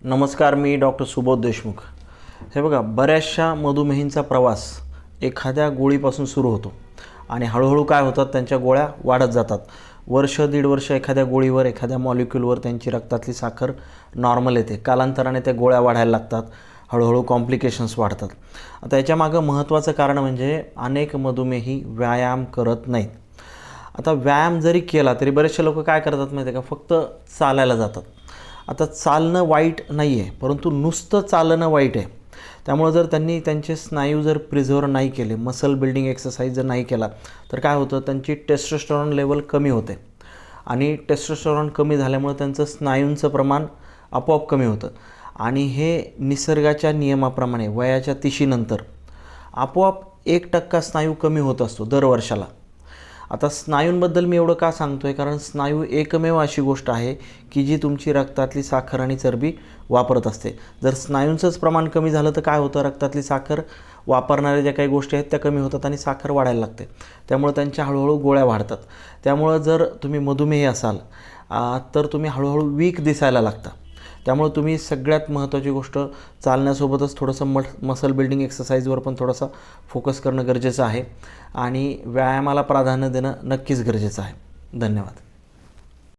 नमस्कार, मी डॉक्टर सुबोध देशमुख. हे बघा, बऱ्याचशा मधुमेहींचा प्रवास एखाद्या गोळीपासून सुरू होतो आणि हळूहळू काय होतात, त्यांच्या गोळ्या वाढत जातात. वर्ष दीड वर्ष एखाद्या गोळीवर, एखाद्या मॉलिक्यूलवर त्यांची रक्तातली साखर नॉर्मल येते. कालांतराने त्या गोळ्या वाढायला लागतात, हळूहळू कॉम्प्लिकेशन्स वाढतात. आता याच्यामागं महत्त्वाचं कारण म्हणजे अनेक मधुमेही व्यायाम करत नाहीत. आता व्यायाम जरी केला तरी बरेचसे लोक काय करतात माहिती आहे का, फक्त चालायला जातात. आता चालणं वाईट नाही आहे, परंतु नुसतं चालणं वाईट आहे. त्यामुळं जर त्यांनी त्यांचे स्नायू जर प्रिझर्व नाही केले, मसल बिल्डिंग एक्सरसाइज जर नाही केला, तर काय होतं, त्यांची टेस्टोस्टेरॉन लेवल कमी होते आणि टेस्टोस्टेरॉन कमी झाल्यामुळे त्यांचं स्नायूंचं प्रमाण आपोआप कमी होतं. आणि हे निसर्गाच्या नियमाप्रमाणे वयाच्या 30 नंतर आपोआप 1% स्नायू कमी होत असतो दर वर्षाला. आता स्नायूंबद्दल मी एवढं का सांगतो आहे, कारण स्नायू एकमेव अशी गोष्ट आहे की जी तुमची रक्तातली साखर आणि चरबी वापरत असते. जर स्नायूंचंच प्रमाण कमी झालं तर काय होतं, रक्तातली साखर वापरणाऱ्या ज्या काही गोष्टी आहेत त्या कमी होतात आणि साखर वाढायला लागते. त्यामुळे त्यांच्या हळूहळू गोळ्या वाढतात. त्यामुळं जर तुम्ही मधुमेही असाल तर तुम्ही हळूहळू वीक दिसायला लागता. त्यामुळे तुम्ही सगळ्यात महत्त्वाची गोष्ट, चालण्यासोबतच थोडंसं मसल बिल्डिंग एक्सरसाइजवर पण थोडासा फोकस करणं गरजेचं आहे आणि व्यायामाला प्राधान्य देणं नक्कीच गरजेचं आहे. धन्यवाद.